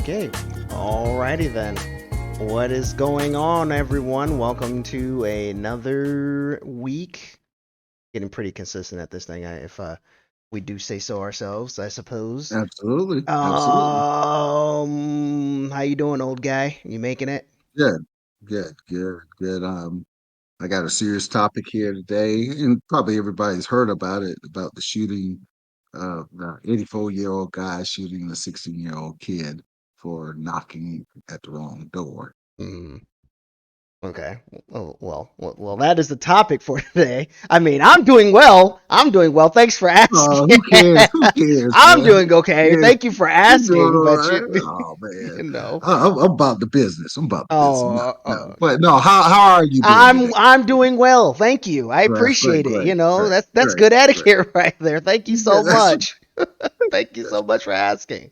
Okay. Alrighty then. What is going on, everyone? Welcome to another week. Getting pretty consistent at this thing, if we do say so ourselves, I suppose. Absolutely. Absolutely. How you doing, old guy? You making it? Good. Good. Good. Good. I got a serious topic here today, and probably everybody's heard about it, about the shooting of the 84-year-old guy shooting the 16-year-old kid for knocking at the wrong door. Hmm. Okay. Well, that is the topic for today. I mean, I'm doing well. I'm doing well. Thanks for Oh, asking. who cares? Who cares, I'm man? doing okay. Yeah, Thank you for you doing asking, all but right? Oh man, you know. I'm about the business. I'm about the business. No, Oh, no, but no. How are you doing today? I'm doing well. Thank you. I That's great, appreciate it. great, You know, great, that's great, good great. etiquette right there. Thank you Yeah, so that's much. Thank you that's so much for asking.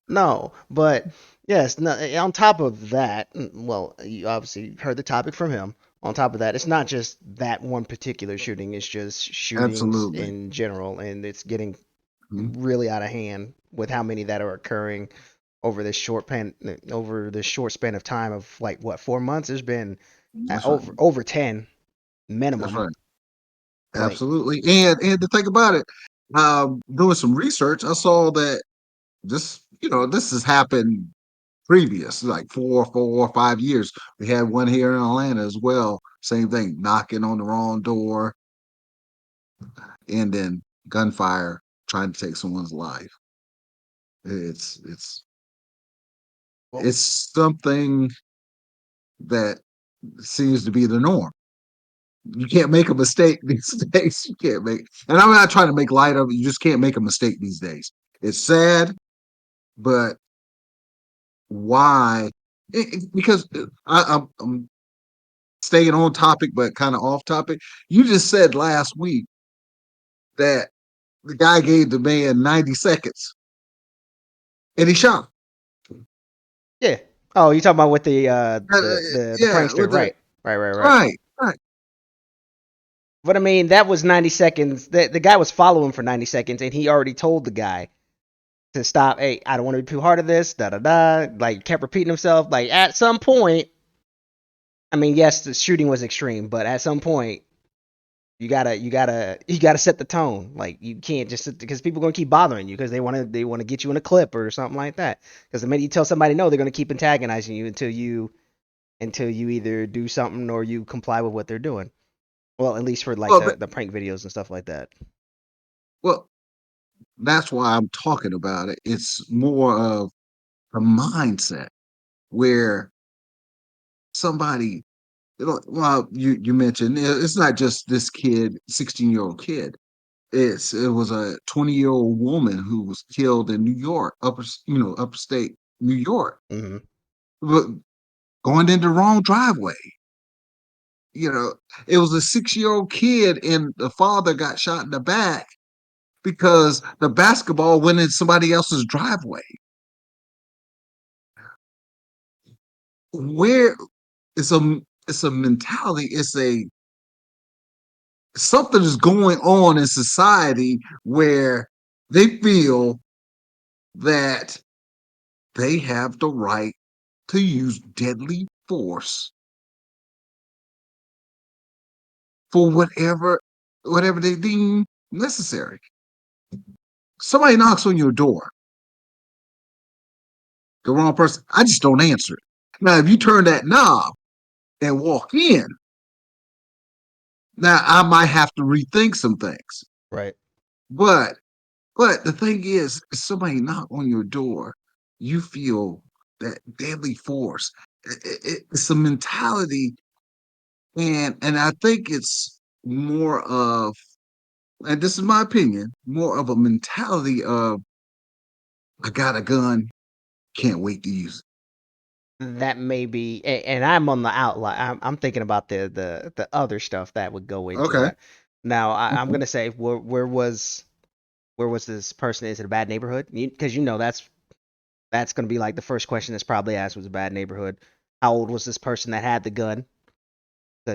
No, but yes, no, on top of that, well, you obviously heard the topic from him. On top of that, it's not just that one particular shooting, it's just shootings absolutely. in general, and it's getting Mhm. really out of hand with how many that are occurring over this short span of time of like what 4 months. There's been That's right. over 10 That's minimum. right. Like, Absolutely. And to think about it, doing some research, I saw that this has happened previous, like 4 or 5 years. We had one here in Atlanta as well. Same thing, knocking on the wrong door and then gunfire trying to take someone's life. It's well, it's something that seems to be the norm. You can't make a mistake these days. You can't make, and I'm not trying to make light of it. You just can't make a mistake these days. It's sad, but why? Because I'm staying on topic, but kind of off topic. You just said last week that the guy gave the man 90 seconds and he shot him. yeah. Oh, you talking about with Uh, the yeah, prankster, with the right? Right. right, right. But I mean, that was 90 seconds. The guy was following for 90 seconds, and he already told the guy to stop. Hey, I don't want to be too hard at this. Da da da. Like, kept repeating himself. Like, at some point, I mean, yes, the shooting was extreme, but at some point, you gotta set the tone. Like, you can't just because people are gonna keep bothering you because they wanna get you in a clip or something like that. Because the minute you tell somebody no, they're gonna keep antagonizing you until you either do something or you comply with what they're doing. Well, at least for like Well, the prank videos and stuff like that. well, that's why I'm talking about it. It's more of a mindset where somebody, well, you mentioned it's not just this kid, 16-year-old kid. It was a 20-year-old woman who was killed in New York, upstate New York, Hmm. but going in the wrong driveway. You know, it was a 6-year-old kid, and the father got shot in the back because the basketball went in somebody else's driveway. Where it's a mentality. It's a something is going on in society where they feel that they have the right to use deadly force for whatever they deem necessary. Somebody knocks on your door, the wrong person. I just don't answer it. Now, if you turn that knob and walk in, now I might have to rethink some things. Right. But But the thing is, if somebody knock on your door, you feel that deadly force. It's a mentality, and I think it's more of, and this is my opinion, more of a mentality of I got a gun, can't wait to use That may be, and I'm on the outline. I'm thinking about the other stuff that would go it. into Okay. that. Now, I'm Okay. gonna say where was this person? Is it a bad neighborhood? Because that's gonna be like the first question that's probably asked was a bad neighborhood. How old was this person that had the gun?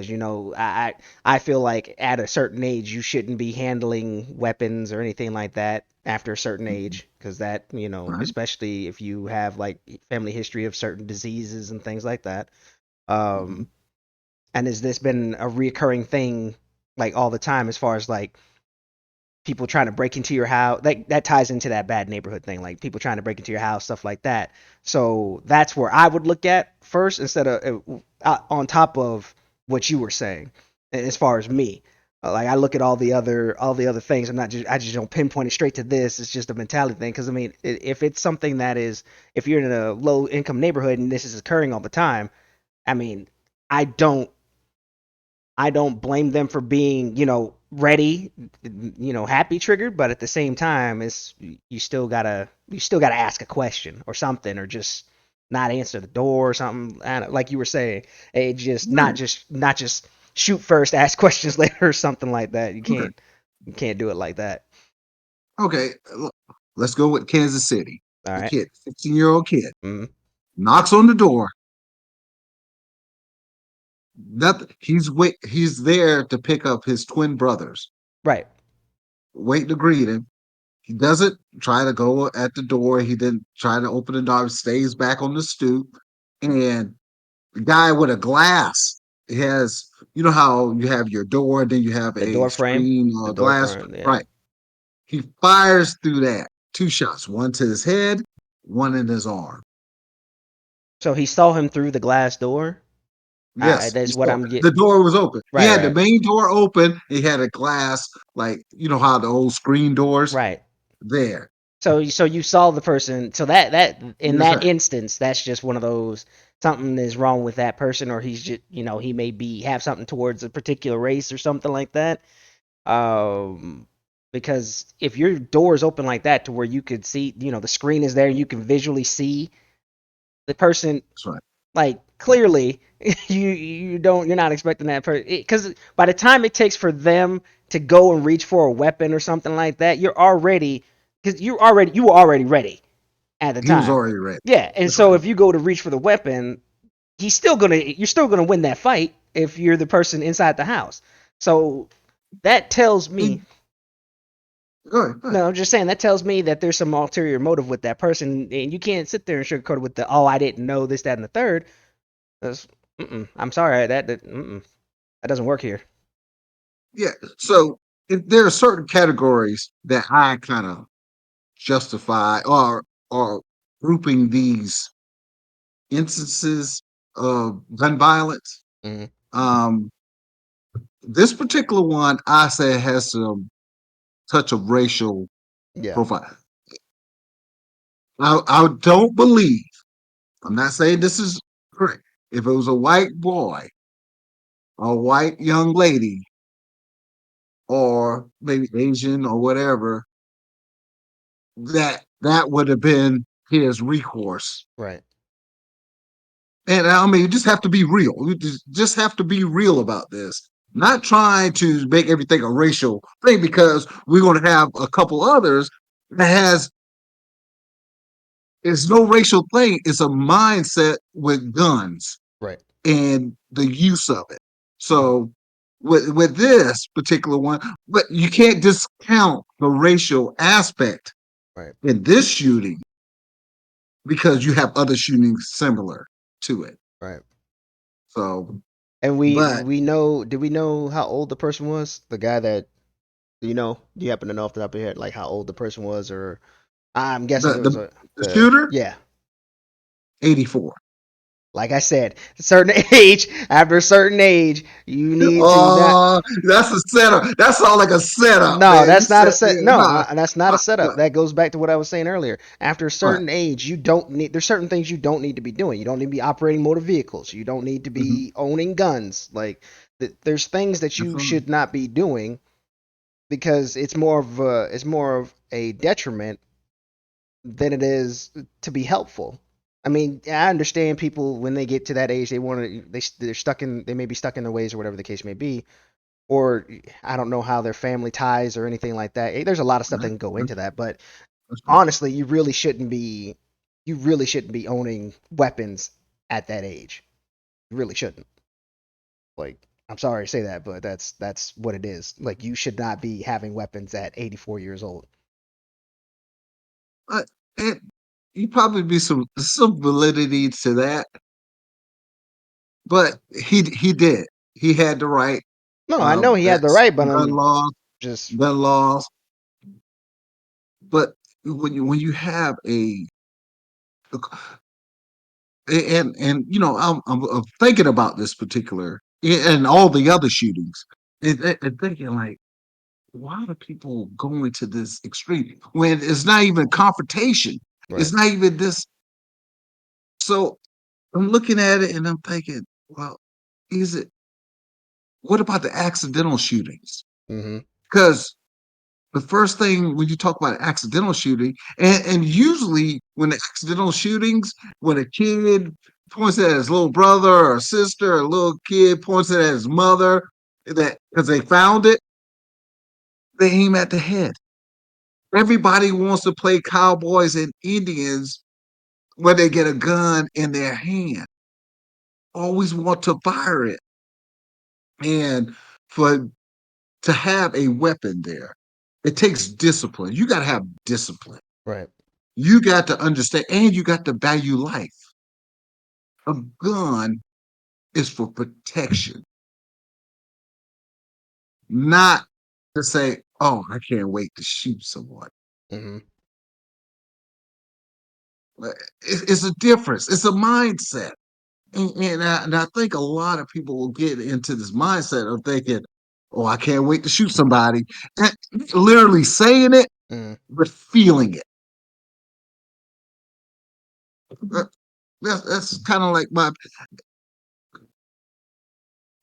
because I feel like at a certain age you shouldn't be handling weapons or anything like that after a certain Mhm. age, because that Right. especially if you have like family history of certain diseases and things like that. Mhm. Um, and has this been a reoccurring thing like all the time as far as like people trying to break into your house? That ties into that bad neighborhood thing, like people trying to break into your house, stuff like that. So that's where I would look at first, instead of on top of what you were saying as far as me. Like I look at all the other things. I just don't pinpoint it straight to this. It's just a mentality thing. Because I mean, if it's something that is, if you're in a low income neighborhood and this is occurring all the time, I mean, I don't I don't blame them for being, ready, happy triggered, but at the same time, it's you still gotta ask a question or something, or just not answer the door or something. I don't, like you were saying, it just not Right. just not just shoot first, ask questions later or something like that. You Okay. can't you can't do it like that. Okay. Let's go with Kansas City. All A right. kid, 16-year-old kid, Mm-hmm. knocks on the door. He's there to pick up his twin brothers. Right. Wait to greet him. He doesn't try to go at the door. He didn't try to open the door. Stays back on the stoop. And the guy with a glass, he has, you know how you have your door, then you have The a door frame. screen The or a door glass. frame. Yeah. Right. He fires through that. Two shots, one to his head, one in his arm. So he saw him through the glass door. Yes, That's what I'm the getting. door was open. He Right. had the Right. main door open. He had a glass, like you know how the old screen doors Right. there. So you saw the person. So that in Yes, that sir. instance, that's just one of those, something is wrong with that person, or he's just, he may be have something towards a particular race or something like that. Um, because if your door is open like that to where you could see, the screen is there, you can visually see the person, That's right. like clearly, you're not expecting that person, because by the time it takes for them to go and reach for a weapon or something like that, you were already ready at the He was time. already ready. Yeah, and That's so right. if you go to reach for the weapon, you're still gonna win that fight if you're the person inside the house. So that tells He, me, go ahead. Go ahead. no, I'm just saying that tells me that there's some ulterior motive with that person, and you can't sit there and sugarcoat it with the, oh, I didn't know this, that, and the third. That's, I'm sorry, that doesn't work here. Yeah. So there are certain categories that I kind of justify or grouping these instances of gun violence. Hmm. Um, this particular one, I say, has some touch of racial Yeah. profile. I don't believe. I'm not saying this is correct. If it was a white boy, a white young lady, or maybe Asian or whatever, that would have been his recourse. Right. And I mean, you just have to be real. You just have to be real about this. Not trying to make everything a racial thing because we're going to have a couple others that has it's no racial thing. It's a mindset with guns Right. and the use of it. So with this particular one, but you can't discount the racial aspect Right. in this shooting because you have other shootings similar to it. Right. So, And but did we know how old the person was? The guy that, do you happen to know off the top of your head, like how old the person was, or I'm guessing the it was the, the shooter, yeah. 84. Like I said, a certain age, after a certain age, you need to not. Oh, that's a setup. That sounds like a setup, No, man. You that's not a set me set. No, nah, that's not a setup. what? That goes back to what I was saying earlier. After a What? certain age, you don't need. There's certain things you don't need to be doing. You don't need to be operating motor vehicles. You don't need to Mm-hmm. be owning guns. Like, there's things that you Absolutely. should not be doing, because it's more of a detriment than it is to be helpful. I mean, I understand people when they get to that age, they may be stuck in their ways or whatever the case may be, or I don't know how their family ties or anything like that. There's a lot of stuff that Right. can go That's, into that, but that's right. honestly, you really shouldn't be owning weapons at that age. You really shouldn't. Like, I'm sorry to say that, but that's what it is. Like you should not be having weapons at 84 years old. But it, you probably be some validity to that, but he did. He had the right. No, I know he had the That's right, but gun I'm laws, just gun laws. But when you have and I'm thinking about this particular and all the other shootings and thinking like, why are people going to this extreme when it's not even confrontation? right. It's not even this. So I'm looking at it and I'm thinking, well, is it? What about the accidental shootings? Hmm. Because the first thing when you talk about accidental shooting, and usually when the accidental shootings, when a kid points at his little brother or sister, or a little kid points it at his mother, that because they found it, they aim at the head. Everybody wants to play cowboys and Indians when they get a gun in their hand. Always want to fire it. And for to have a weapon there, it takes discipline. You got to have discipline. Right. You got to understand, and you got to value life. A gun is for protection, not to say, "Oh, I can't wait to shoot someone." Hmm. It's a difference. It's a mindset, and I think a lot of people will get into this mindset of thinking, "Oh, I can't wait to shoot somebody," and literally saying it Hmm. but feeling it. That- that's kind of like my,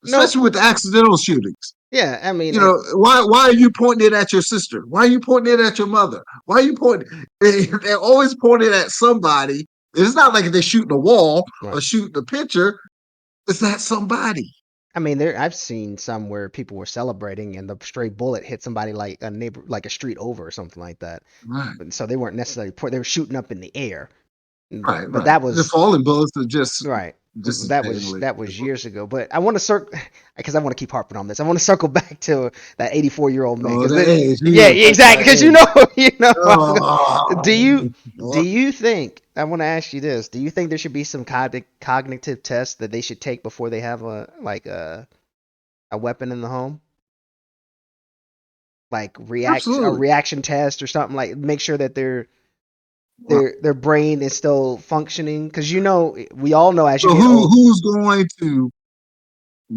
No. especially with the accidental shootings. Yeah. I mean, You know, why are you pointing it at your sister? Why are you pointing it at your mother? Why are you pointing? They're always pointing at somebody. It's not like they're shooting a wall right. or shooting a picture. It's at somebody. I mean, there. I've seen some where people were celebrating and the stray bullet hit somebody like a neighbor, like a street over or something like that. Right, But so they weren't necessarily. They were shooting up in the air. But right, but right. that The was falling bullets are just right. just as That was deadly. that was years ago. But I want to circle because I want to keep harping on this. I want to circle back to that 84-year-old man Oh, because the age. yeah, You talk exactly. about Because age. you know. Do you Oh, do you think? I want to ask you this. Do you think there should be some cognitive tests that they should take before they have a weapon in the home? Like a absolutely. reaction test or something like make sure that Well, their brain is still functioning because we all know as you so get old. who's going to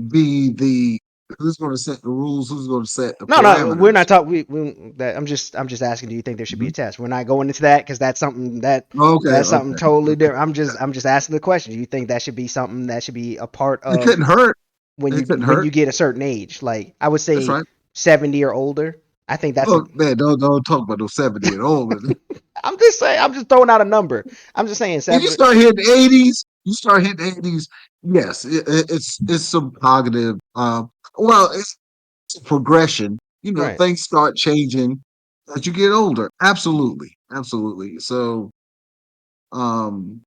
be the who's going to set the rules? Who's going to set the No, we're parameters? not talking. That I'm just asking. Do you think there should be a Mhm. test? We're not going into that because Okay, that's something okay, totally okay. different. I'm just asking the question. Do you think that should be something that should be a part It of couldn't hurt. when It you couldn't when hurt. you get a certain age? Like I would That's say right. 70 or older. I think that's a. Oh man, don't talk about those 70 and older. I'm just saying. I'm just throwing out a number. I'm just saying If you seven. start hitting 80s, you start hitting 80s. Yes, it's some cognitive. Well, it's a progression. You know, Right. things start changing as you get older. Absolutely, absolutely. So, um,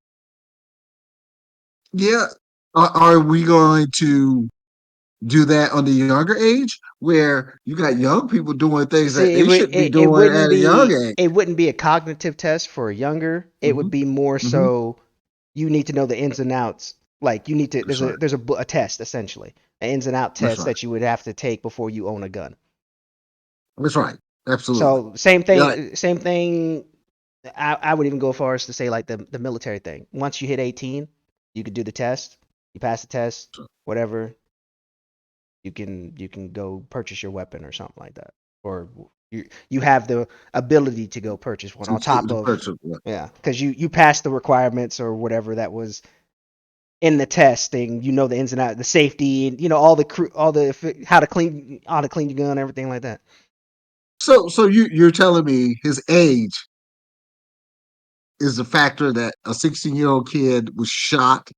yeah, are we going to do that on the younger age where you got young people doing things that See, they shouldn't be it doing wouldn't at a young be age? it wouldn't be a cognitive test for a younger. It would Hmm. be more Hmm. so you need to know the ins and outs. Like you need to That's right. there's a test essentially, an ins and out That's test right. that you would have to take before you own a gun. That's right. Absolutely. So same Yeah. thing, same thing. I would even go as far as to say like the military thing. Once you hit 18, you could do the test. You pass the test, whatever. You can go purchase your weapon or something like that, or you have the ability to go purchase one on top To of purchase. yeah, because you passed the requirements or whatever that was in the testing. You know the ins and outs, the safety, and all all the how to clean your gun, everything like that. So you're telling me his age is the factor that a 16-year-old kid was shot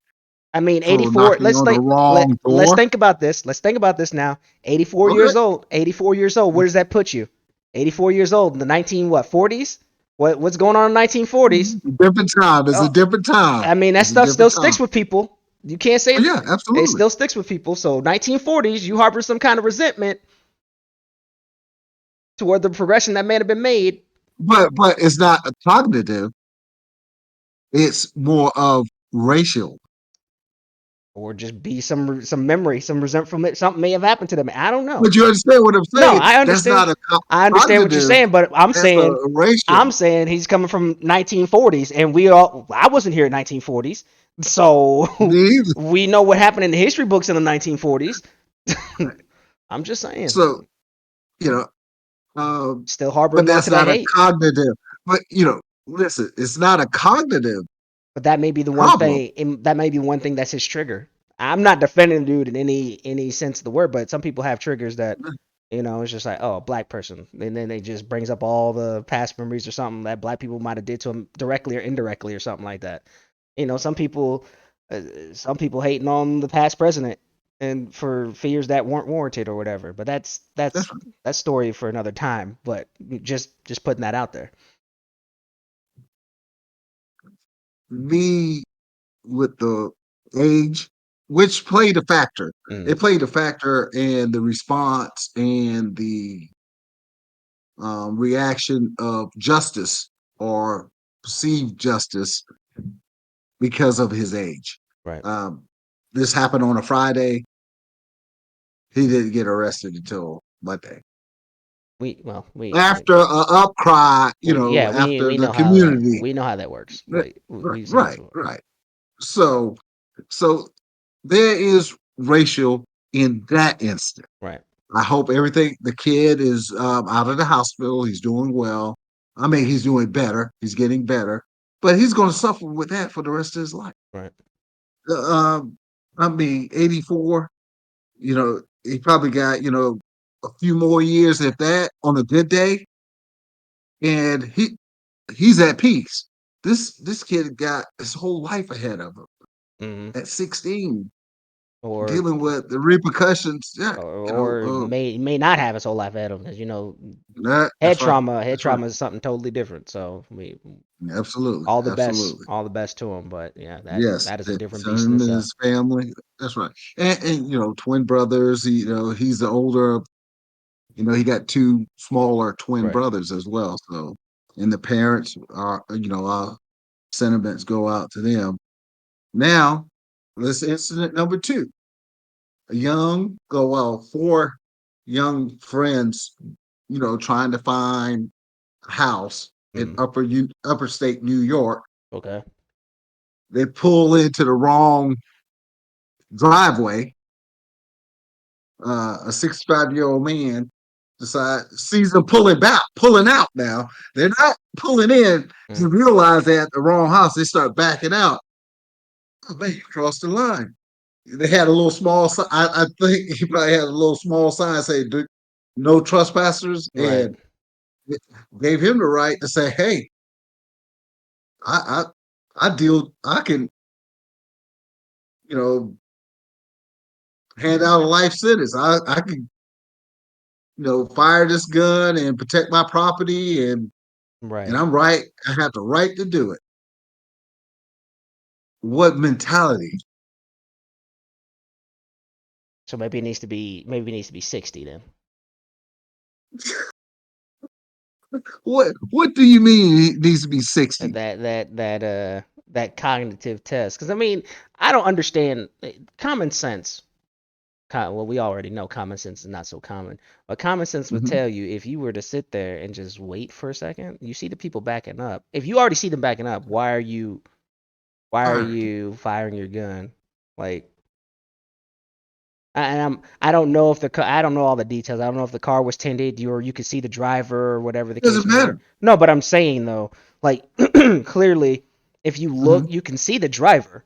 I mean, for 84. knocking on the wrong Let's door? think about this. Let's think about this now. 84 Okay. years old. 84 years old. Where does that put you? 84 years old in the 40s? What's going on in the 1940s? Different time. It's a Oh, different time. I mean, that It's a stuff different still time. sticks with people. You can't say Yeah, it absolutely. still sticks with people. So 1940s, you harbor some kind of resentment toward the progression that may have been made. But it's not a cognitive. It's more of racial. Or just be some memory, some resentment, something may have happened to them. I don't know. But you understand what I'm No, saying? I That's understand. not a I understand what you're cognitive. saying, but That's a I'm racial. saying he's coming from 1940s, and I wasn't here in 1940s, so Me either. we know what happened in the history books in the 1940s. Right. I'm just saying, So you know, um, still but harboring on that's to that not a hate. cognitive. But listen, it's not a cognitive But that may be the one problem. thing. That may be one thing that's his trigger. I'm not defending the dude in any sense of the word, but some people have triggers that it's just like, oh, black person, and then it just brings up all the past memories or something that black people might have did to him directly or indirectly or something like that. Some people, some people hating on the past president and for fears that weren't warranted or whatever. But That's right. that's story for another time. But just putting that out there. Me with the age, which played a factor. Mm, It played a factor in the response and the reaction of justice or perceived justice because of his age. right. Um, this happened on a Friday. He didn't get arrested until Monday. We well After a upcry, yeah, after the we community. know how that works. Right, Like right, we've seen it right. before. Right. So, so there is racial in that instant. Right. I hope everything. The kid is out of the hospital. He's doing well. I mean, he's doing better. He's getting better, but he's going to suffer with that for the rest of his life. Right. Uh, I mean, 84. He probably got a few more years at that on a good day, and he's at peace. This kid got his whole life ahead of him Hmm. at 16, Or dealing with the repercussions. Yeah, or may not have his whole life ahead of him because that's right. head That's right. trauma is something totally different. So we Absolutely, absolutely. all the best to him. But yeah, Yes, that is a different to beast in him and itself. his family. That's right. And twin brothers. He's the older. He got two smaller twin Right. brothers as well. So, and the parents are, our sentiments go out to them. Now, this incident number two. Four young friends, trying to find a house in Mm. upper state New York. Okay. They pull into the wrong driveway. A 65-year-old man sees them pulling out now. They're not pulling in. Mm. He realize they're at the wrong house. They start backing out. Oh, man, you crossed the line. They had a little small sign. I think he probably had a little small sign saying no trespassers, Right. and it gave him the right to say, hey, I I can, you know, hand out a life sentence. I can, fire this gun and protect my property, and Right. I'm right. I have the right to do it. What mentality? So maybe it needs to be 60 then. What do you mean he needs to be 60? That cognitive test. Because I mean, I don't understand common sense. Well, we already know common sense is not so common, but common sense would Mhm. tell you if you were to sit there and just wait for a second, you see the people backing up. If you already see them backing up, why are Firing. you firing your gun? Like, I don't know if I don't know all the details. I don't know if the car was tinted, or you could see the driver or whatever the case Doesn't may be. matter. No, but I'm saying though, like clearly, if you look, Mhm. you can see the driver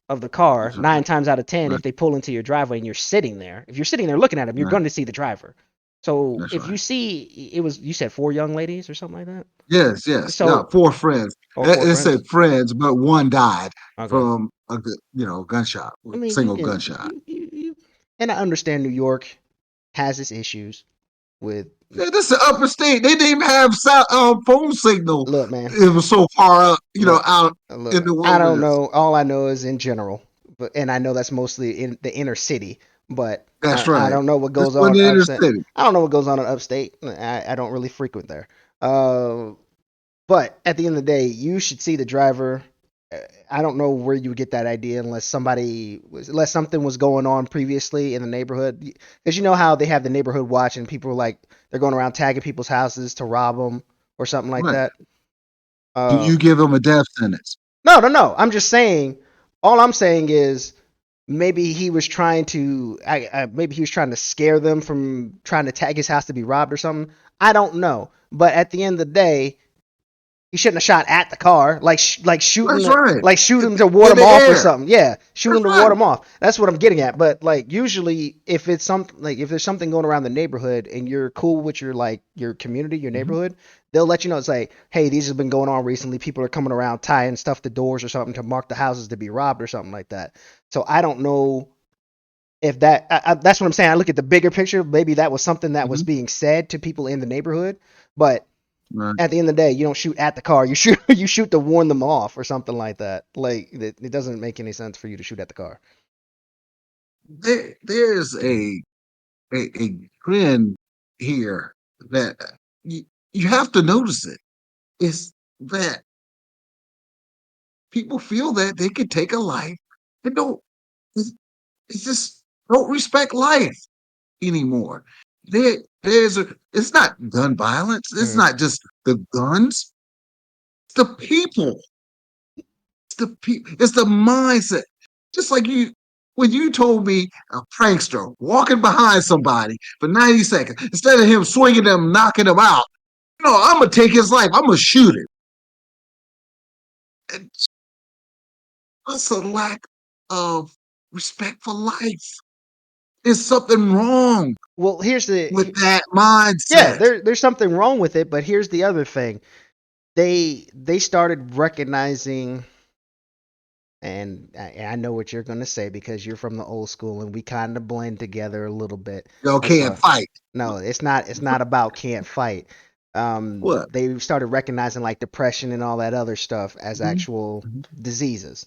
of the car That's right. 9 times out of 10 Right. if they pull into your driveway and you're sitting there. If you're sitting there looking at them, you're Right. going to see the driver. So That's if you right. see it was you said four young ladies or something like that. Yes, yes. Yeah, So 4 friends. or four It friends. said friends, but one died Okay. from a gunshot, I mean single gunshot. and I understand New York has its issues with Yeah, this is the upper state. They didn't even have phone signal. look man It was so far up, look out look in the I don't wilderness. know all I know is in general and I know that's mostly in the inner city, but That's I right. don't know what This goes one on in the inner upstate. city. I don't know what goes on in upstate. I don't really frequent there. Uh, but at the end of the day, you should see the driver. Uh, I don't know where you would get that idea unless something was going on previously in the neighborhood. Because you know how they have the neighborhood watch and people are like they're going around tagging people's houses to rob them or something like Right. that. Do Uh, you give them a death sentence? no, no, no. I'm just saying. All I'm saying is maybe he was trying to maybe he was trying to scare them from trying to tag his house to be robbed or something. I don't know. But at the end of the day, he shouldn't have shot at the car, That's right. like shoot him to ward In him the off or air. something. Yeah, shoot him That's to right. ward him off. That's what I'm getting at. But like usually, if it's something like if there's something going around the neighborhood and you're cool with your community, your Mhm. neighborhood, they'll let you know. It's like, hey, these have been going on recently. People are coming around tying stuff to doors or something to mark the houses to be robbed or something like that. So I don't know if that's what I'm saying. I look at the bigger picture. Maybe that was something that was Mhm. being said to people in the neighborhood, but Right. at the end of the day, you don't shoot at the car. You shoot you shoot to warn them off or something like that. Like it doesn't make any sense for you to shoot at the car. There's a trend here that you, you have to notice it. It's that people feel that they can take a life and don't it's, it's just don't respect life anymore. There's a it's not gun violence. It's Mm. not just the guns. It's the people. It's the people. It's the mindset. Just like you when you told me a prankster walking behind somebody for 90 seconds instead of him swinging them, knocking them out. No, I'm gonna take his life. I'm gonna shoot him. And that's a lack of respect for life. There's something wrong Well, with the that yeah, mindset. there's something wrong with it, but here's the other thing. They started recognizing, and I know what you're gonna say because you're from the old school and we kind of blend together a little bit. Y'all And can't so fight. no, it's not about can't fight. What? They started recognizing like depression and all that other stuff as Mhm, actual mhm. diseases.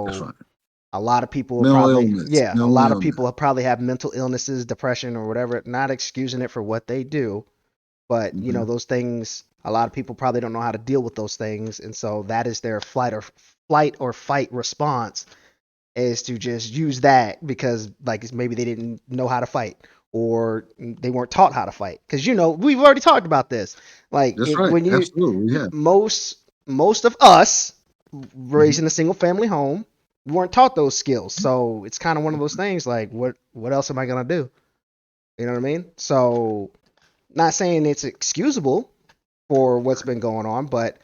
That's So right. a lot of people will Mental probably, illness. yeah, a Mental lot of illness. people will probably have mental illnesses, depression, or whatever. Not excusing it for what they do, but you know Mhm. those things. A lot of people probably don't know how to deal with those things, and so that is their flight or fight response is to just use that because like maybe they didn't know how to fight or they weren't taught how to fight because we've already talked about this like That's it, right. when you Absolutely. Yeah. most of us raised Mhm. in a single family home we weren't taught those skills, so it's kind of one of those things like what else am I gonna do, you know what I mean? So not saying it's excusable for what's been going on, but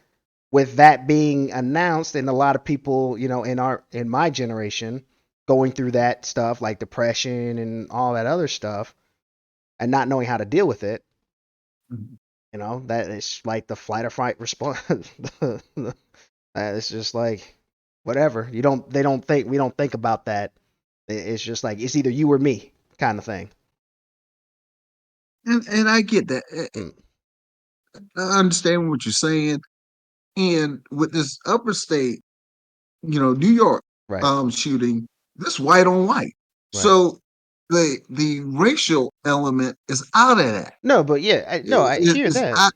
with that being announced and a lot of people, in my generation going through that stuff like depression and all that other stuff and not knowing how to deal with it, Mhm. that is like the flight or fight response. It's just like whatever. We don't think about that. It's just like it's either you or me kind of thing. And I get that. Mm, I understand what you're saying. And with this upper state, New York right, shooting, this white on white. right. So the racial element is out of that. No, but yeah, no, I hear It's that.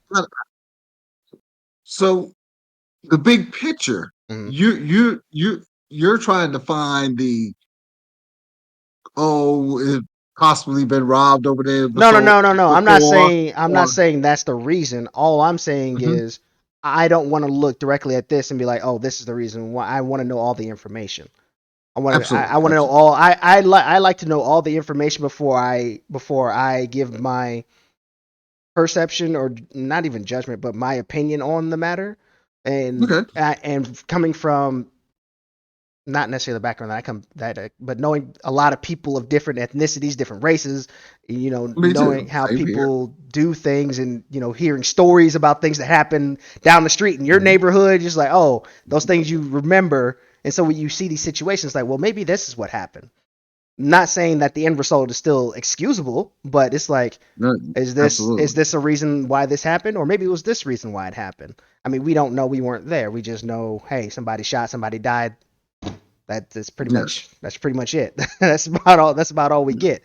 so the big picture, Mm. you're trying to find it possibly been robbed over there No, no, before no, no, no. before I'm not or saying that's the reason. All I'm saying Mhm. is I don't want to look directly at this and be like, "Oh, this is the reason why." I want to know all the information. I Absolutely, want to know absolutely. all I like to know all the information before I give my perception or not even judgment, but my opinion on the matter. And Okay. coming from not necessarily the background that I come that but knowing a lot of people of different ethnicities, different races, Me knowing too. how Same here. people do things and hearing stories about things that happen down the street in your Mhm, neighborhood, just like, oh, those mhm. things you remember. And so when you see these situations like, well, maybe this is what happened. Not saying that the end result is still excusable, but it's like, No, is absolutely. this a reason why this happened, or maybe it was this reason why it happened? I mean, we don't know. We weren't there. We just know, hey, somebody shot, somebody died. That's pretty Yes. much it. That's about all we get.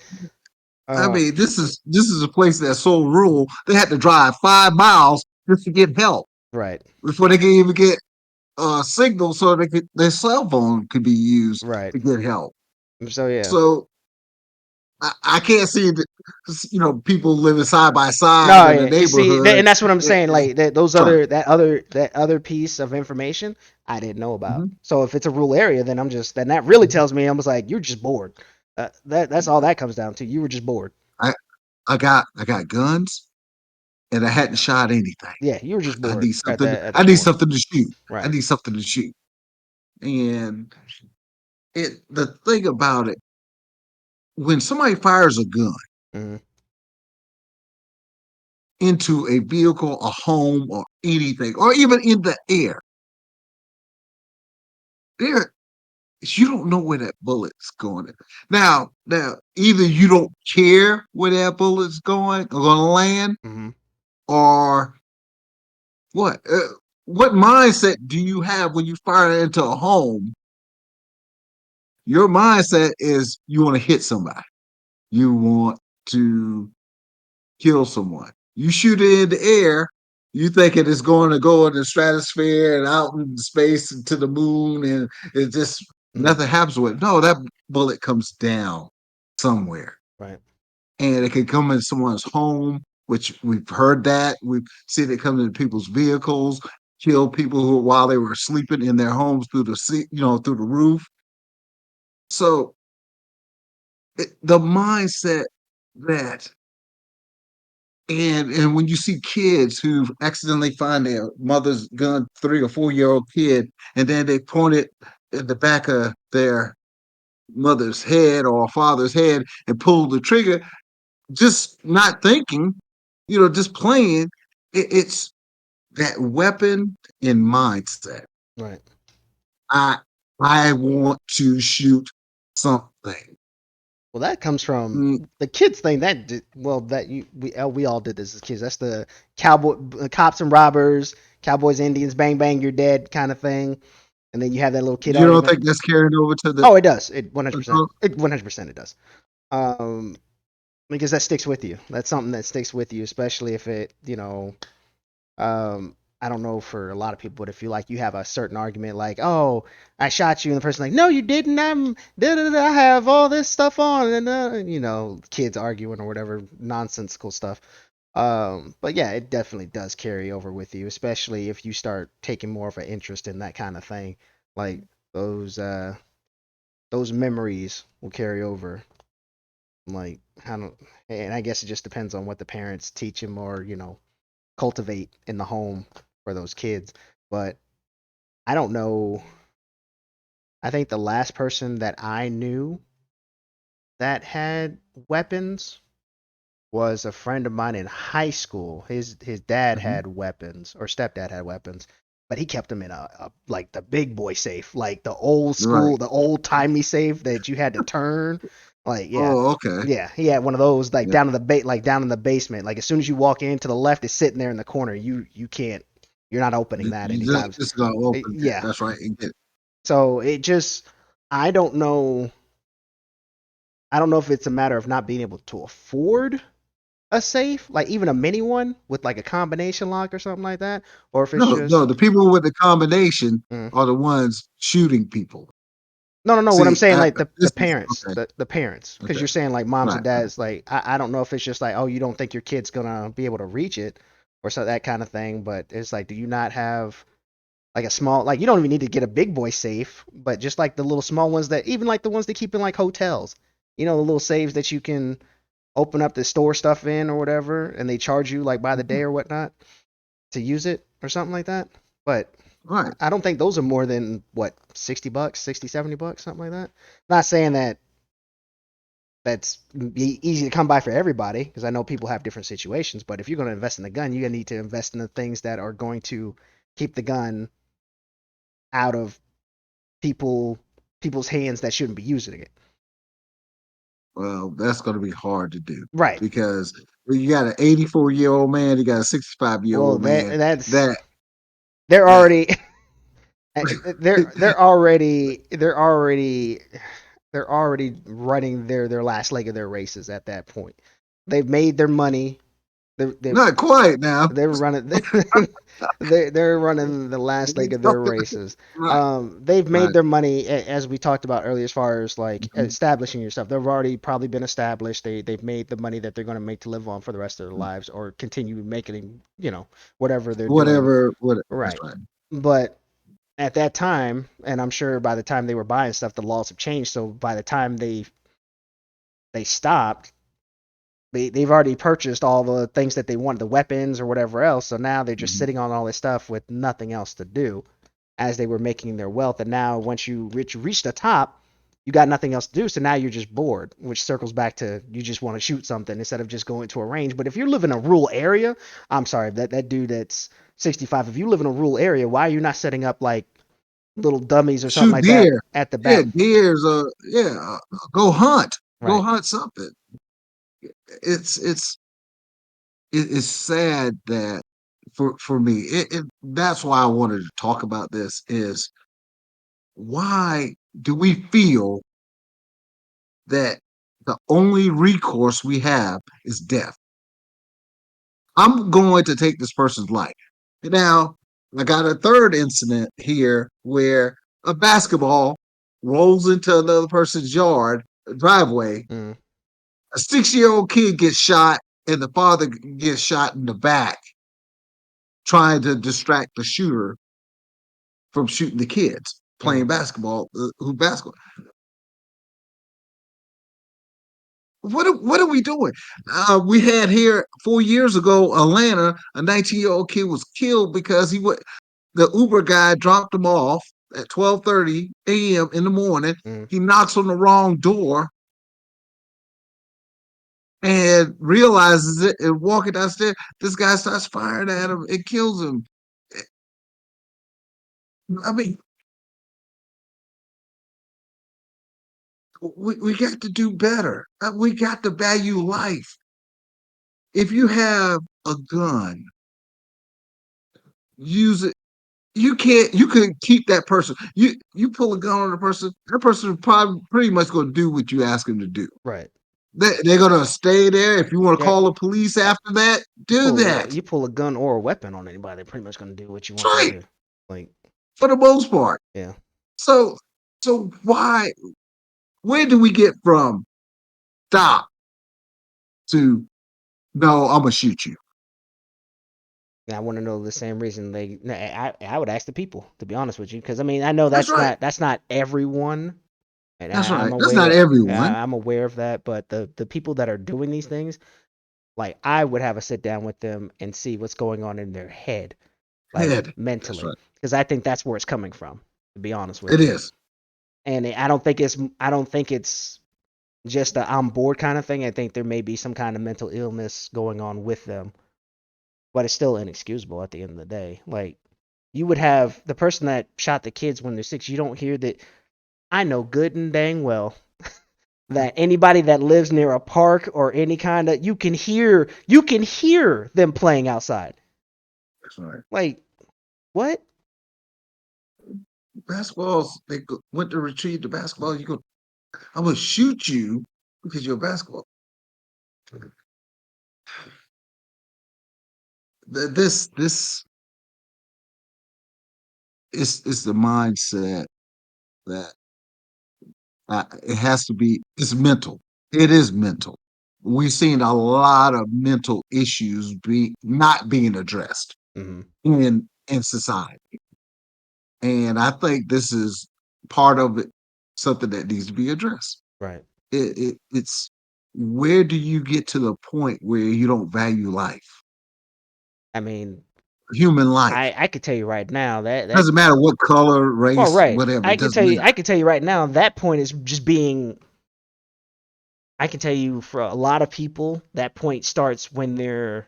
I Uh, mean, this is a place that's so rural. They had to drive 5 miles just to get help right, before they could even get signal so their cell phone could be used right. to get help. So yeah. So I can't see that, people living side by side No, in a yeah. You see, neighborhood. and that's what I'm saying. and Like those trying. that other piece of information, I didn't know about. Mhm. So if it's a rural area, then then that really tells me I was like, you're just bored. That's all that comes down to. You were just bored. I I got guns and I hadn't shot anything. Yeah, you were just I bored need something. at I that need point. something to shoot. I Right. need something to shoot. And the thing about it, when somebody fires a gun Hmm. into a vehicle, a home, or anything, or even in the air, there you don't know where that bullet's going. Now, either you don't care where that bullet's going or going to land, Hmm. or what? What mindset do you have when you fire into a home? Your mindset is you want to hit somebody. You want to kill someone. You shoot it in the air, you think it is going to go in the stratosphere and out in space and to the moon, and it just Hmm. nothing happens with it. No, that bullet comes down somewhere, Right. and it can come in someone's home, which we've heard that. We've seen it come into people's vehicles, kill people who while they were sleeping in their homes through the through the roof. So the mindset that and when you see kids who accidentally find their mother's gun, 3 or 4 year old kid, and then they point it in the back of their mother's head or father's head and pull the trigger, just not thinking, just playing. It's that weapon in mindset. Right. I I want to shoot something. Well, that comes from Mm, the kids thing. Well, that we all did this as kids. That's the cowboy cops and robbers, cowboys, Indians, bang bang, you're dead kind of thing. And then you have that little kid you don't argument. think that's carried over to the Oh, it does. It 100%. adult? It 100% it does. Um, because that sticks with you. That's something that sticks with you, especially if it, I don't know for a lot of people, but if you have a certain argument like, oh, I shot you, and the person like, no, you didn't. I have all this stuff on, and kids arguing or whatever nonsensical stuff. But yeah, it definitely does carry over with you, especially if you start taking more of an interest in that kind of thing. Like those uh those memories will carry over. Like I don't, and I guess it just depends on what the parents teach them or cultivate in the home for those kids. But I don't know. I think the last person that I knew that had weapons was a friend of mine in high school. His dad Mhm. had weapons or stepdad had weapons, but he kept them in a like the big boy safe, like the old Right. school, the old timey safe that you had to turn. Like yeah, Oh, okay. yeah, he had one of those like Yeah. down in the basement. Like as soon as you walk in to the left, it's sitting there in the corner. You can't, you're not opening that You just anytime. just gonna open it. Yeah, That's right. And get so it just I don't know. I don't know if it's a matter of not being able to afford a safe, like even a mini one with like a combination lock or something like that, or if it's no, no. just The people with the combination mm. are the ones shooting people. No, no, no. What I'm See, saying, like the this is parents, okay. the parents, because Okay. you're saying like moms Right. and dads, like I don't know if it's just like oh you don't think your kid's gonna be able to reach it or so that kind of thing, but it's like do you not have like a small like you don't even need to get a big boy safe, but just like the little small ones that even like the ones they keep in like hotels, the little safes that you can open up to store stuff in or whatever, and they charge you like by the day Mhm. or whatnot to use it or something like that. But Right. I don't think those are more than what $60, 60, $70, something like that. Not saying that that's easy to come by for everybody because I know people have different situations. But if you're going to invest in the gun, you're going to need to invest in the things that are going to keep the gun out of people people's hands that shouldn't be using it. Well, that's gonna be hard to do Right. because you got an 84-year-old man, you got a 65-year-old Well, man that's that they're that already They're already running their last leg of their races at that point. They've made their money. They've Not quite now. they're running they're running the last leg of their races. Right, They've made right. their money as we talked about earlier, as far as like Mhm. establishing yourself. They've already probably been established. They've made the money that they're going to make to live on for the rest of their lives, or continue making, whatever they're doing. What that's Right. right. But at that time, and I'm sure by the time they were buying stuff, the laws have changed. So by the time they stopped, they've already purchased all the things that they wanted, the weapons or whatever else. So now they're just Mhm. sitting on all this stuff with nothing else to do as they were making their wealth. And now once you reach the top, you got nothing else to do. So now you're just bored, which circles back to you just want to shoot something instead of just going to a range. But if you live in a rural area, I'm sorry, that dude that's 65, if you live in a rural area, why are you not setting up like little dummies or something Shoot like that deer. at the Yeah, back? deers. Yeah. Go hunt. Go Right. hunt something. It's it's it's sad that for me, that's why I wanted to talk about this. Is why do we feel that the only recourse we have is death? I'm going to take this person's life. Now, I got a third incident here where a basketball rolls into another person's yard, driveway. Mm. A 6-year-old kid gets shot, and the father gets shot in the back, trying to distract the shooter from shooting the kids Mm. playing basketball. Who basketball? What are we doing? We had here 4 years ago, Atlanta, a 19-year-old kid was killed because the Uber guy dropped him off at 12:30 a.m. in the morning. Mm. He knocks on the wrong door and realizes it, and walking downstairs, this guy starts firing at him and kills him. I mean, we got to do better. We got to value life. If you have a gun, use it. You can keep that person. You pull a gun on a person, that person is probably pretty much going to do what you ask him to do. Right. They're going to stay there. If you want to Yeah. call the police after that, You do pull a, that. you pull a gun or a weapon on anybody, they're pretty much gonna do what you That's want them to right, do. Like, for the most part. yeah. So why? Where do we get from stop to no? I'm gonna shoot you. And I want to know the same reason they. I would ask the people, to be honest with you, because I mean I know That's right. that's not everyone, and That's I'm right. That's not aware. everyone. I'm aware of that, but the people that are doing these things, like I would have a sit down with them and see what's going on in their head, like Head. That's mentally, right. because I think that's where it's coming from, to be honest with It you. is. And I don't think it's just a I'm bored kind of thing. I think there may be some kind of mental illness going on with them, but it's still inexcusable at the end of the day. Like, you would have the person that shot the kids when they're 6. You don't hear that. I know good and dang well that anybody that lives near a park or any kind of you can hear them playing outside. That's right. Like, what? Basketballs. Went to retrieve the basketball. You go. I'm gonna shoot you because you're a basketball. This is the mindset that it has to be. It's mental. It is mental. We've seen a lot of mental issues be not being addressed Hmm. in society, and I think this is part of it. Something that needs to be addressed. Right. It's where do you get to the point where you don't value life, I mean, human life? I could tell you right now that Doesn't matter what color, well, race, right. whatever. I It could doesn't tell you I matter. could tell you right now that point is just being. I can tell you for a lot of people that point starts when they're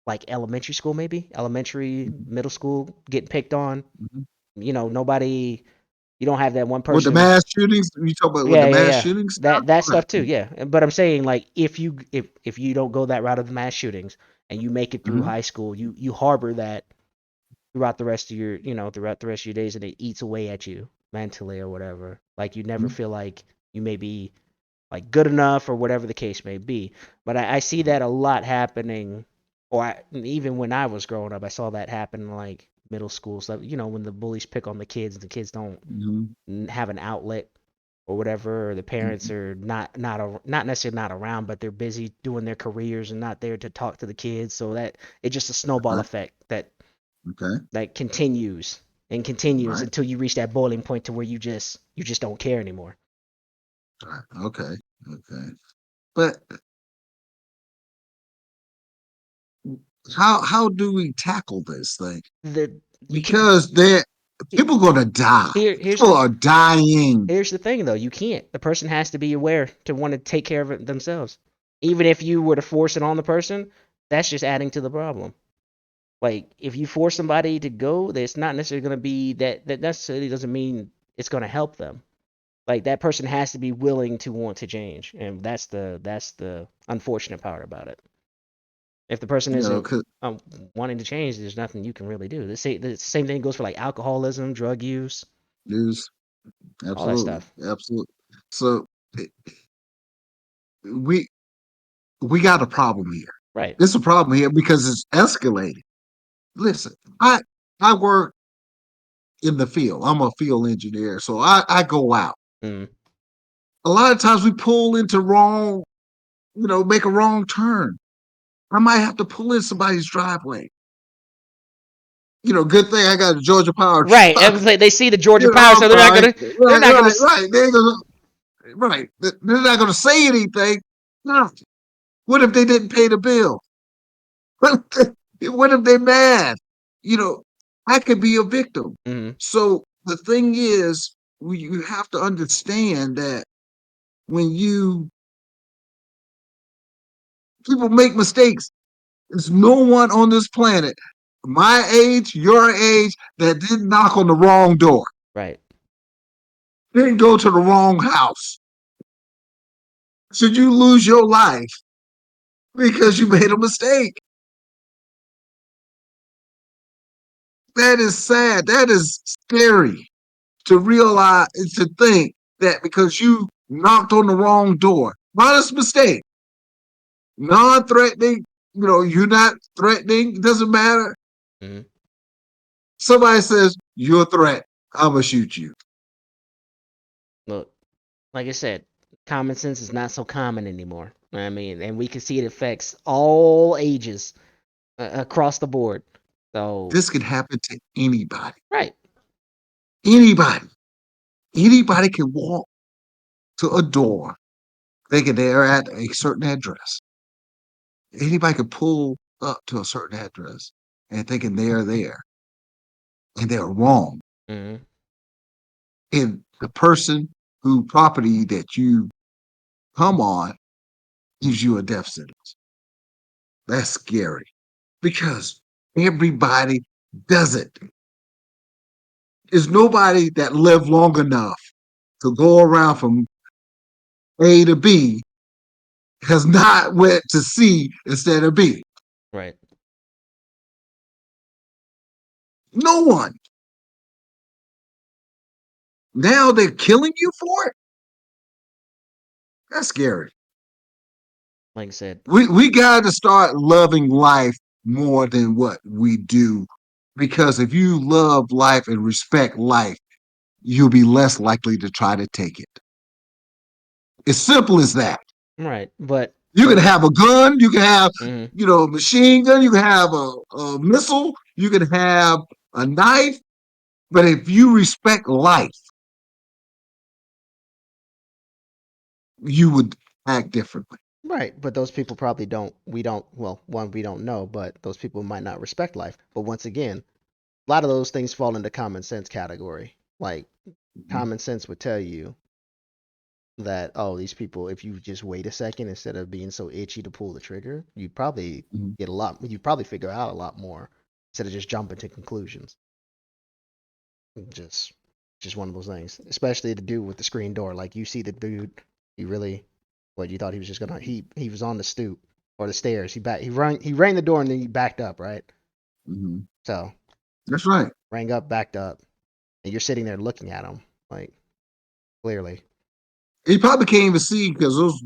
like elementary school, maybe elementary, Mhm, middle school, getting picked on. mhm. Nobody. You don't have that one With the person. mass shootings, you talk about with Yeah, the yeah, mass yeah. shootings stuff, That right? stuff too. Yeah, but I'm saying like if you don't go that route of the mass shootings and you make it through Mhm. high school, you harbor that throughout the rest of your days, and it eats away at you mentally or whatever. Like you never Mhm. feel like you may be like good enough or whatever the case may be. But I see that a lot happening, even when I was growing up, I saw that happen in like middle school. So when the bullies pick on the kids, and the kids don't Mhm. have an outlet or whatever, or the parents Mhm. are not necessarily not around, but they're busy doing their careers and not there to talk to the kids. So that it's just a snowball Right. effect that Okay. continues and continues Right. until you reach that boiling point to where you just don't care anymore. Right. Okay. Okay. But how do we tackle this thing? The you can Because people gonna die. here here's People the are dying. Here's the thing though, you can't. The person has to be aware to want to take care of it themselves. Even if you were to force it on the person, that's just adding to the problem. Like if you force somebody to go, that's not necessarily going to be that necessarily doesn't mean it's going to help them. Like that person has to be willing to want to change, and that's the unfortunate part about it. If the person You know, isn't 'cause wanting to change, there's nothing you can really do. The same thing goes for like alcoholism, drug use, news. all that Absolutely. stuff. Absolutely. So it, we we got a problem here. Right. It's a problem here because it's escalating. Listen, I work in the field. I'm a field engineer, so I go out. Mm. A lot of times we pull into wrong, make a wrong turn. I might have to pull in somebody's driveway. Good thing I got a Georgia Power Right. truck. They see the Georgia Power, so they're not Right, gonna. They're right, not gonna. right, right. Right. They're not gonna say anything. No. What if they didn't pay the bill? What if they're mad? You know, I could be a victim. Mm, So the thing is, you have to understand that when people make mistakes, there's no one on this planet, my age, your age, that didn't knock on the wrong door, right. didn't go to the wrong house. Should you lose your life because you made a mistake? That is sad. That is scary to realize, to think that because you knocked on the wrong door, honest mistake, non-threatening, you're not threatening, it doesn't matter. Mm. Somebody says, you're a threat, I'm going to shoot you. Look, like I said, common sense is not so common anymore. I mean, and we can see it affects all ages across the board. So, This could happen to anybody. right. Anybody. Anybody can walk to a door thinking they're at a certain address. Anybody can pull up to a certain address and thinking they're there, and they're wrong. Mm, And the person who property that you come on gives you a death sentence. That's scary because everybody does it. There's nobody that lived long enough to go around from A to B has not went to C instead of B. right. No one. Now they're killing you for it. That's scary. Like I said, We got to start loving life more than what we do, because if you love life and respect life, you'll be less likely to try to take it. It's simple as that. right. But You can have a gun, you can have, mm, a machine gun, you can have a missile, you can have a knife, but if you respect life, you would act differently. right. But those people probably don't. We don't. Well, one, we don't know, but those people might not respect life. But once again, a lot of those things fall into common sense category. Like Mhm. common sense would tell you that, oh, these people, if you just wait a second instead of being so itchy to pull the trigger, Mhm. you probably figure out a lot more instead of just jumping to conclusions. just just one of those things, especially the dude with the screen door. Like you see the dude, he really, what, you thought he was just gonna, he was on the stoop or the stairs, he rang the door and then he backed up, right? Mhm. So That's right. rang up, backed up, and you're sitting there looking at them like clearly. You probably can't even see because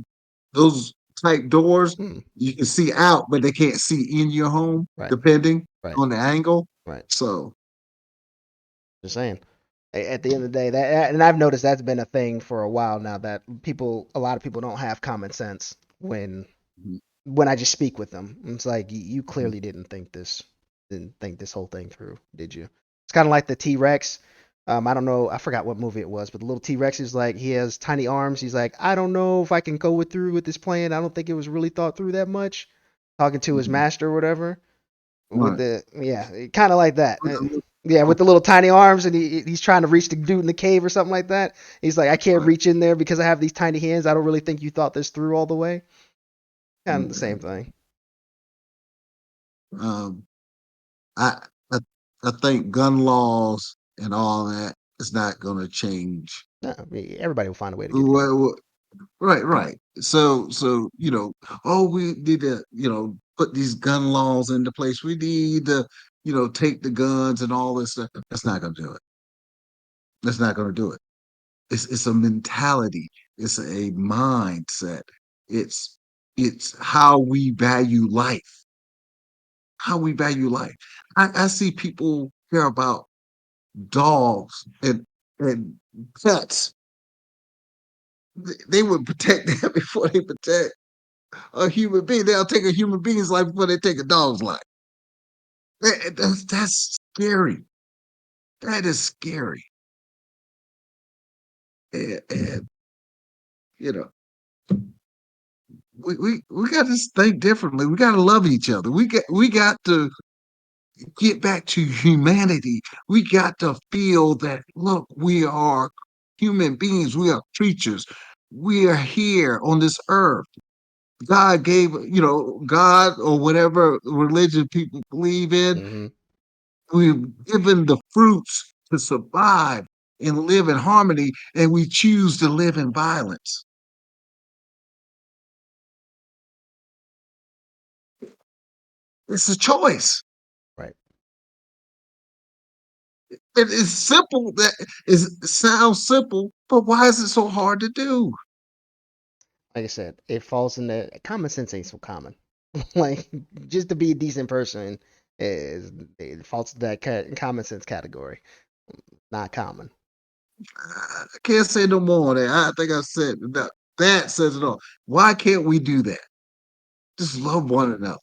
those type doors Hmm. you can see out, but they can't see in your home, Right. depending Right. on the angle. Right. So Just saying. At the end of the day, that and I've noticed that's been a thing for a while now that a lot of people don't have common sense mhm, when I just speak with them. It's like you mhm, clearly didn't think this whole thing through, did you? It's kind of like the T Rex. I don't know, I forgot what movie it was, but the little T Rex is like he has tiny arms. He's like, I don't know if I can go through with this plan. I don't think it was really thought through that much. Talking to his mhm. master or whatever. With Right. the kind of like that. With the Yeah, with the little tiny arms, and he's trying to reach the dude in the cave or something like that. He's like, I can't right. reach in there because I have these tiny hands. I don't really think you thought this through all the way. Kind of the same Okay. thing. Um, I, I I think gun laws and all that is not going to change. No, everybody will find a way to get a gun. Well, right, right. So oh, we need to put these gun laws into place. We need to take the guns and all this stuff. That's not going to do it. That's not going to do it. It's a mentality. It's a mindset. It's it's how we value life. How we value life. I see people care about dogs and pets. They would protect them before they protect a human being. They'll take a human being's life before they take a dog's life. That's scary. That is scary. And you know, we got to think differently. We got to love each other. We got to get back to humanity. We got to feel that look, we are human beings. We are creatures. We are here on this earth. God gave, God or whatever religion people believe in, Hmm. we've given the fruits to survive and live in harmony, and we choose to live in violence. It's a choice. Right. It is simple. It sounds simple, but why is it so hard to do? Like I said, it falls in the common sense ain't so common. Like just to be a decent person is it falls to that common sense category. Not common. I can't say no more on that. I think I said that. That says it all. Why can't we do that? Just love one another.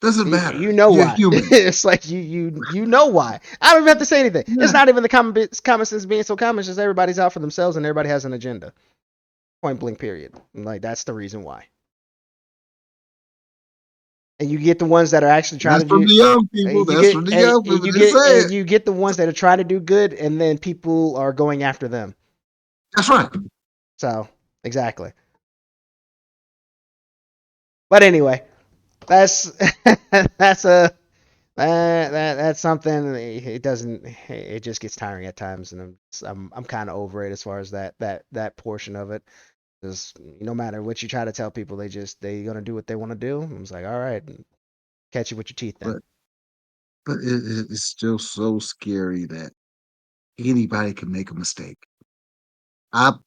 Doesn't You matter. know You're why. human. It's like you know why. I don't even have to say anything. It's Yeah. not even the common sense being so common. It's just everybody's out for themselves and everybody has an agenda. Point blank. Period. Like that's the reason why. And you get the ones that are actually trying That's to from do. the young people. That's from the young people. They say And it. you get the ones that are trying to do good, and then people are going after them. That's right. So exactly. But anyway, that's that's a that's something. It doesn't. It just gets tiring at times, and I'm kind of over it as far as that portion of it. Because no matter what you try to tell people, they gonna do what they want to do. I was like, all right, catch you with your teeth then. But it's still so scary that anybody can make a mistake. I'm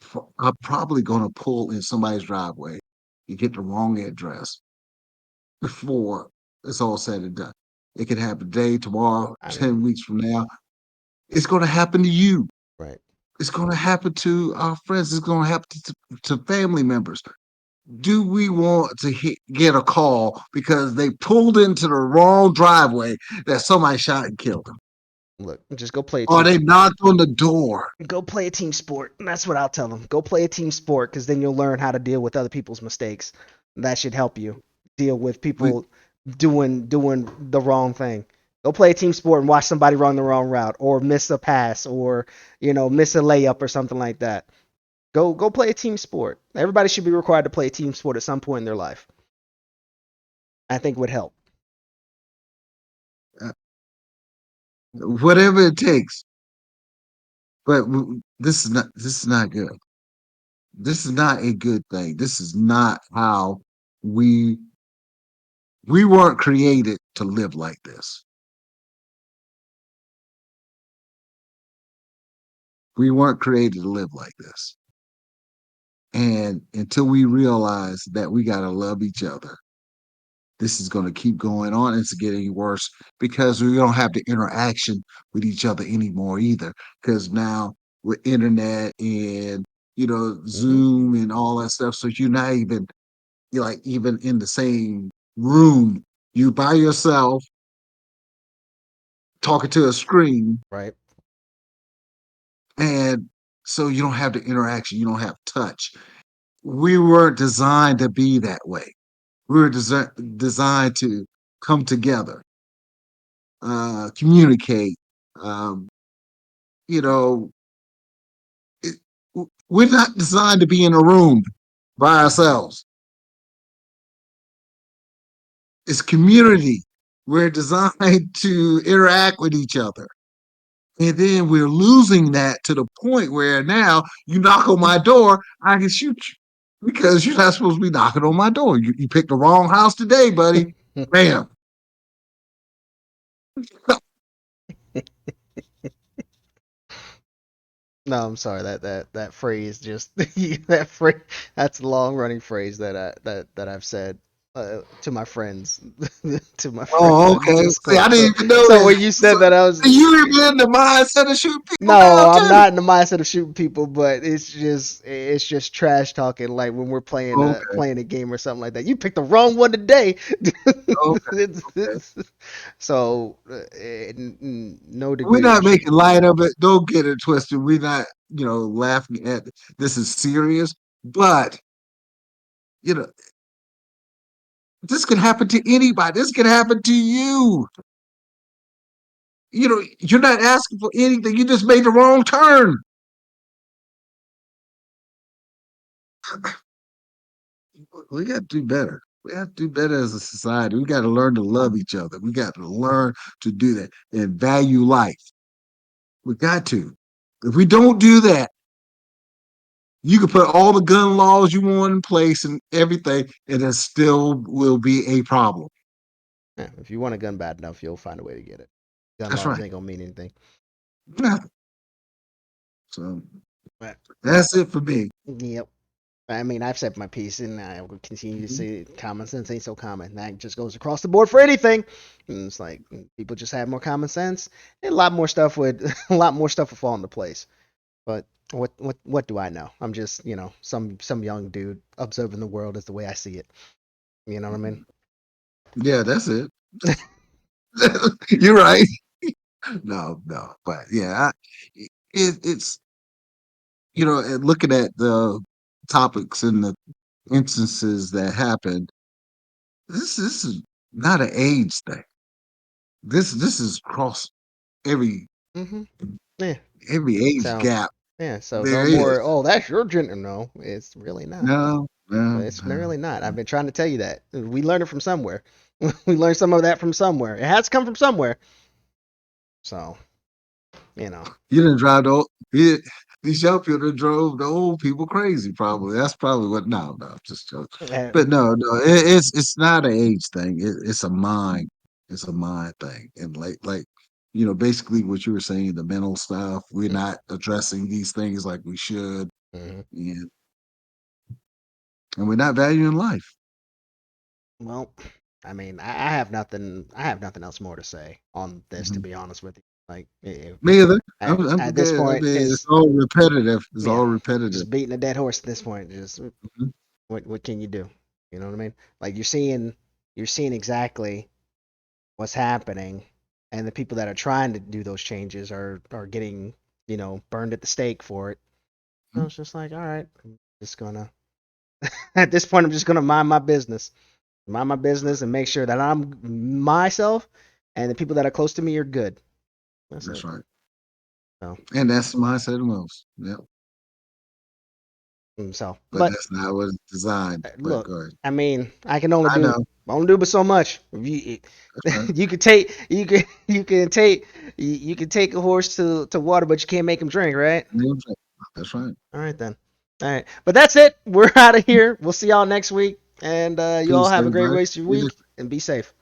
probably gonna pull in somebody's driveway and get the wrong address before it's all said and done. It could happen today, tomorrow, I mean, 10 weeks from now. It's gonna happen to you. right. It's gonna happen to our friends. It's gonna happen to family members. Do we want to get a call because they pulled into the wrong driveway that somebody shot and killed them? Look, just go play a Or team. they knocked on the door? Go play a team sport. That's what I'll tell them. Go play a team sport because then you'll learn how to deal with other people's mistakes. That should help you deal with We, people doing the wrong thing. Go play a team sport and watch somebody run the wrong route or miss a pass or miss a layup or something like that. Go play a team sport. Everybody should be required to play a team sport at some point in their life. I think would help. uh, whatever it takes. But this is not good. This is not a good thing. This is not how we we weren't created to live like this. We weren't created to live like this. And until we realize that we got to love each other, this is going to keep going on. It's getting worse because we don't have the interaction with each other anymore either. Because now with internet and Mm-hmm. Zoom and all that stuff, so you're not even you're like even in the same room. You by yourself talking to a screen, Right. and so you don't have the interaction. You don't have touch. We weren't designed to be that way. We were designed to come together, communicate. Um, you know, it, we're not designed to be in a room by ourselves. It's community. We're designed to interact with each other. And then we're losing that to the point where now you knock on my door, I can shoot you because you're not supposed to be knocking on my door. You picked the wrong house today, buddy. Bam. No, I'm sorry. That phrase just that phrase. That's a long running phrase that I've said to my friends to my friends Oh, at the okay. See, I Discord. didn't even know So that. when you So, said that, I was so you even in the mindset of shooting people no, now I'm too. not in the mindset of shooting people, but it's just trash talking. Like when we're Okay, playing a game or something like that. You picked the wrong one today. okay, okay. So no We're degree not of shooting making people. light of it. Don't get it twisted. We're not, laughing at it. This is serious, but you know, this could happen to anybody. This could happen to you. You're not asking for anything. You just made the wrong turn. We got to do better. We have to do better as a society. We got to learn to love each other. We got to learn to do that and value life. We got to. If we don't do that, you can put all the gun laws you want in place and everything, and it still will be a problem. Yeah, if you want a gun bad enough, you'll find a way to get it. Gun That's laws right. ain't gonna mean anything. Yeah. So But that's it for me. yep. I mean, I've said my piece, and I will continue to Mhm. say common sense ain't so common. That just goes across the board for anything. And it's like people just have more common sense, and a lot more stuff would a lot more stuff would fall into place. But what do I know? I'm just some young dude observing the world as the way I see it. You know what I mean? Yeah, that's it. You're right. No, no, but yeah, it's and looking at the topics and the instances that happened. This is not an age thing. This is across every Mhm. Yeah. every age So gap yeah. So no there is. more. Oh, that's your gender. No, it's really not. No, no, It's no. really not. I've been trying to tell you that. We learned it from somewhere. We learned some of that from somewhere. It has to come from somewhere. So, you know. You didn't drive the these young people done drove the old people crazy. Probably that's probably what. No, no, just joking. Uh, But no, no, it's not an age thing. It's a mind. It's a mind thing. And like basically what you were saying, the mental stuff. We're not addressing these things like we should, mhm. and we're not valuing life. Well, I mean, I have nothing. I have nothing else more to say on this, to Mhm. be honest with you. Like, Me either. I'm at this good. I point, mean, it's it's all repetitive. It's yeah, all repetitive. just beating a dead horse at this point. Just Mhm. what can you do? You know what I mean? Like you're seeing exactly what's happening, and the people that are trying to do those changes are getting burned at the stake for it. So it's just like, all right, I'm just gonna at this point, I'm just gonna mind my business, and make sure that I'm myself, and the people that are close to me are good. That's That's it. right. So, And that's the mindset of most. Yep. But but that's not what it's designed. But look, go ahead. I mean, I can only I do know. only do but so much. That's right. You can take you can take a horse to water, but you can't make him drink, right? That's right. All right then. All right, but that's it. We're out of here. We'll see y'all next week, and you all Peace, have a great everybody. rest of your week and be safe.